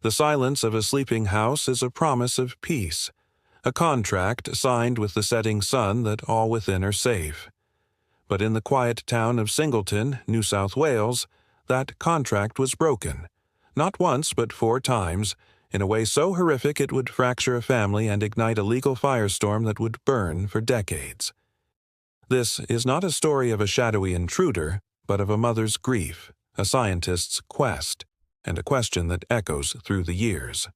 The silence of a sleeping house is a promise of peace, a contract signed with the setting sun that all within are safe. But in the quiet town of Singleton, New South Wales, that contract was broken, not once but 4 times, in a way so horrific it would fracture a family and ignite a legal firestorm that would burn for decades. This is not a story of a shadowy intruder, but of a mother's grief, a scientist's quest, and a question that echoes through the years.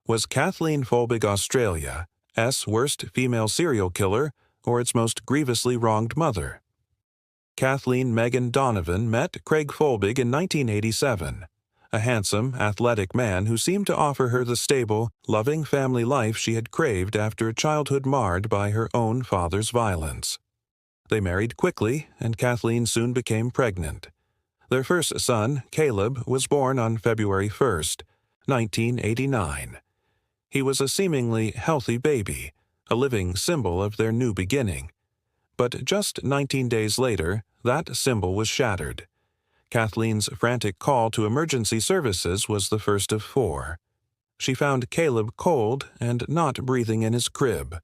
Was Kathleen Folbigg Australia S. worst female serial killer or its most grievously wronged mother? Kathleen Megan Donovan met Craig Folbigg in 1987, a handsome, athletic man who seemed to offer her the stable, loving family life she had craved after a childhood marred by her own father's violence. They married quickly, and Kathleen soon became pregnant. Their first son, Caleb, was born on February 1, 1989. He was a seemingly healthy baby, a living symbol of their new beginning. But just 19 days later, that symbol was shattered. Kathleen's frantic call to emergency services was the first of 4. She found Caleb cold and not breathing in his crib.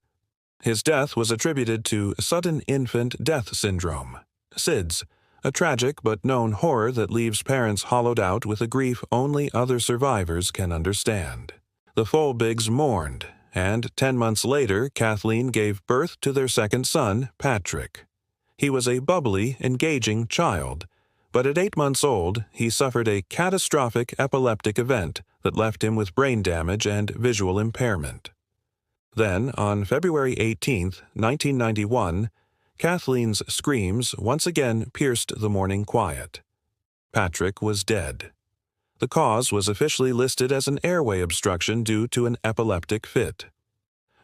His death was attributed to sudden infant death syndrome, SIDS, a tragic but known horror that leaves parents hollowed out with a grief only other survivors can understand. The Folbiggs mourned, and 10 months later Kathleen gave birth to their second son, Patrick. He was a bubbly, engaging child, but at 8 months old he suffered a catastrophic epileptic event that left him with brain damage and visual impairment. Then, on February 18, 1991, Kathleen's screams once again pierced the morning quiet. Patrick was dead. The cause was officially listed as an airway obstruction due to an epileptic fit.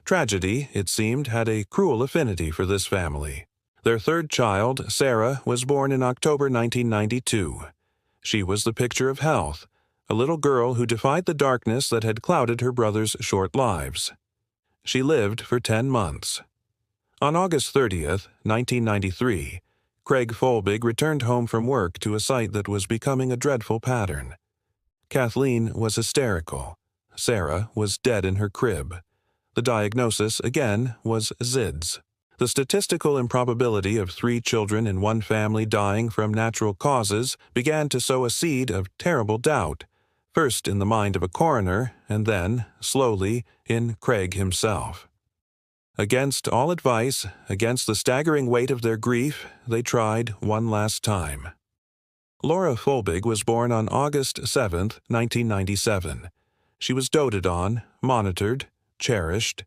Tragedy, it seemed, had a cruel affinity for this family. Their third child, Sarah, was born in October 1992. She was the picture of health, a little girl who defied the darkness that had clouded her brothers' short lives. She lived for 10 months. On August 30, 1993, Craig Folbigg returned home from work to a sight that was becoming a dreadful pattern. Kathleen was hysterical. Sarah was dead in her crib. The diagnosis, again, was SIDS. The statistical improbability of 3 children in one family dying from natural causes began to sow a seed of terrible doubt, first in the mind of a coroner, and then, slowly, in Craig himself. Against all advice, against the staggering weight of their grief, they tried one last time. Laura Folbigg was born on August 7, 1997. She was doted on, monitored, cherished.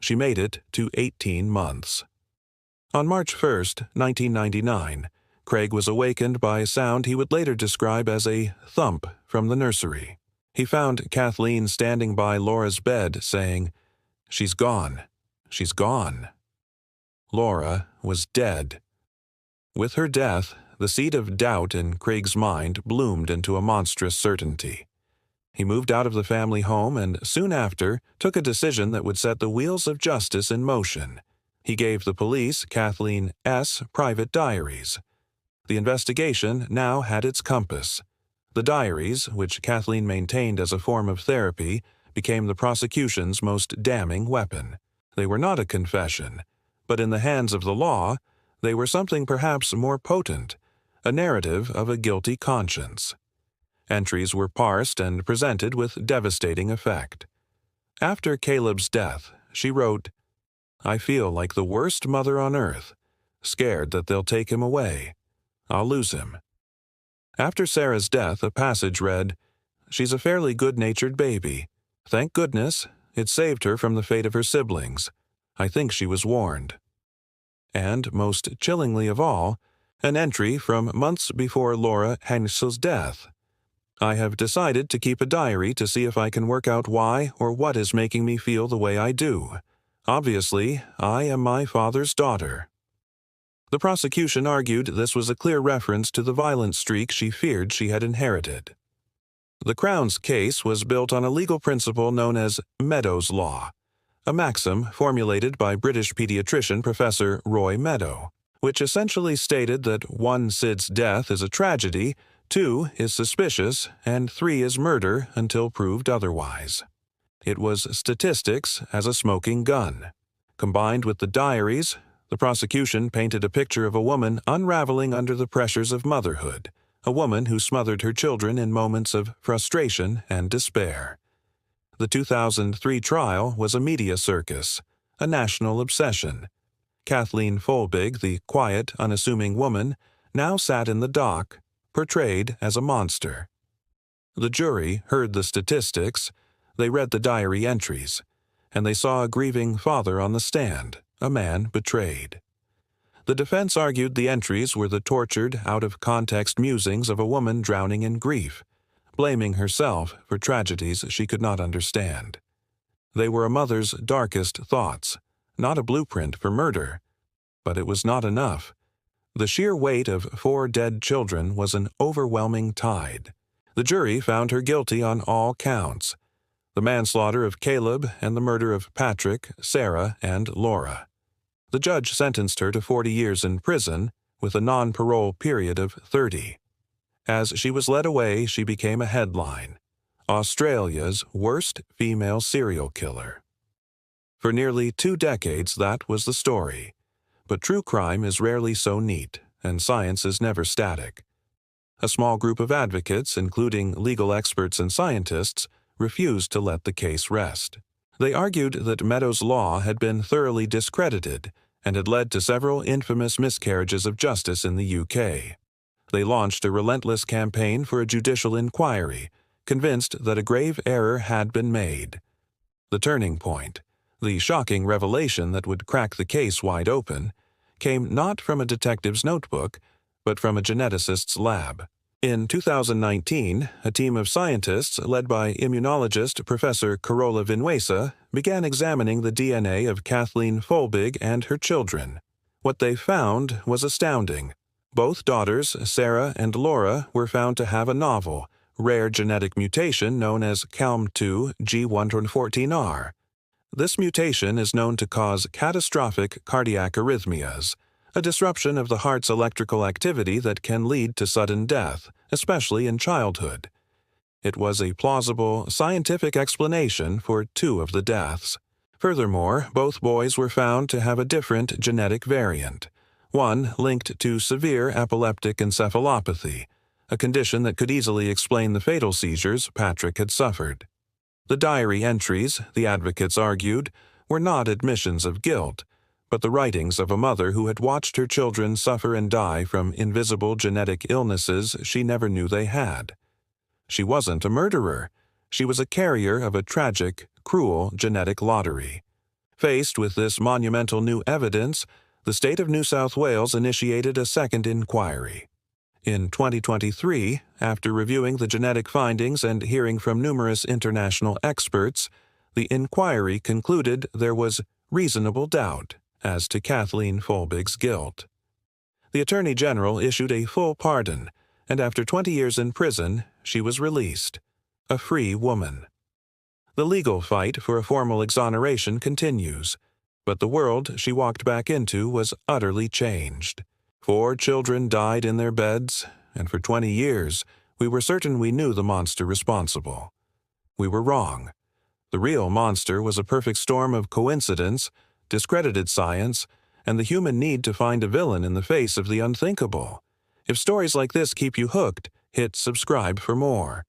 She made it to 18 months. On March 1, 1999, Craig was awakened by a sound he would later describe as a thump from the nursery. He found Kathleen standing by Laura's bed, saying, "She's gone. She's gone." Laura was dead. With her death, the seed of doubt in Craig's mind bloomed into a monstrous certainty. He moved out of the family home and, soon after, took a decision that would set the wheels of justice in motion. He gave the police Kathleen S. private diaries. The investigation now had its compass. The diaries, which Kathleen maintained as a form of therapy, became the prosecution's most damning weapon. They were not a confession, but in the hands of the law, they were something perhaps more potent, a narrative of a guilty conscience. Entries were parsed and presented with devastating effect. After Caleb's death, she wrote, "I feel like the worst mother on earth, scared that they'll take him away. I'll lose him." After Sarah's death, a passage read, "She's a fairly good-natured baby. Thank goodness, it saved her from the fate of her siblings. I think she was warned." And, most chillingly of all, an entry from months before Laura Henschel's death. "I have decided to keep a diary to see if I can work out why or what is making me feel the way I do. Obviously, I am my father's daughter." The prosecution argued this was a clear reference to the violent streak she feared she had inherited. The Crown's case was built on a legal principle known as Meadows' Law, a maxim formulated by British pediatrician Professor Roy Meadow, which essentially stated that one SIDS death is a tragedy 2 is suspicious, and 3 is murder until proved otherwise. It was statistics as a smoking gun. Combined with the diaries, the prosecution painted a picture of a woman unraveling under the pressures of motherhood, a woman who smothered her children in moments of frustration and despair. The 2003 trial was a media circus, a national obsession. Kathleen Folbigg, the quiet, unassuming woman, now sat in the dock, portrayed as a monster. The jury heard the statistics, they read the diary entries, and they saw a grieving father on the stand, a man betrayed. The defense argued the entries were the tortured, out-of-context musings of a woman drowning in grief, blaming herself for tragedies she could not understand. They were a mother's darkest thoughts, not a blueprint for murder. But it was not enough. The sheer weight of 4 dead children was an overwhelming tide. The jury found her guilty on all counts: the manslaughter of Caleb and the murder of Patrick, Sarah, and Laura. The judge sentenced her to 40 years in prison, with a non-parole period of 30. As she was led away, she became a headline: Australia's worst female serial killer. For nearly 2 decades, that was the story. But true crime is rarely so neat, and science is never static. A small group of advocates, including legal experts and scientists, refused to let the case rest. They argued that Meadows' law had been thoroughly discredited and had led to several infamous miscarriages of justice in the UK. They launched a relentless campaign for a judicial inquiry, convinced that a grave error had been made. The turning point, the shocking revelation that would crack the case wide open, came not from a detective's notebook, but from a geneticist's lab. In 2019, a team of scientists led by immunologist Professor Carola Vinuesa began examining the DNA of Kathleen Folbigg and her children. What they found was astounding. Both daughters, Sarah and Laura, were found to have a novel, rare genetic mutation known as CALM2 G114R. This mutation is known to cause catastrophic cardiac arrhythmias, a disruption of the heart's electrical activity that can lead to sudden death, especially in childhood. It was a plausible, scientific explanation for 2 of the deaths. Furthermore, both boys were found to have a different genetic variant, one linked to severe epileptic encephalopathy, a condition that could easily explain the fatal seizures Patrick had suffered. The diary entries, the advocates argued, were not admissions of guilt, but the writings of a mother who had watched her children suffer and die from invisible genetic illnesses she never knew they had. She wasn't a murderer. She was a carrier of a tragic, cruel genetic lottery. Faced with this monumental new evidence, the state of New South Wales initiated a second inquiry. In 2023, after reviewing the genetic findings and hearing from numerous international experts, the inquiry concluded there was reasonable doubt as to Kathleen Folbigg's guilt. The Attorney General issued a full pardon, and after 20 years in prison, she was released, a free woman. The legal fight for a formal exoneration continues, but the world she walked back into was utterly changed. 4 children died in their beds, and for 20 years, we were certain we knew the monster responsible. We were wrong. The real monster was a perfect storm of coincidence, discredited science, and the human need to find a villain in the face of the unthinkable. If stories like this keep you hooked, hit subscribe for more.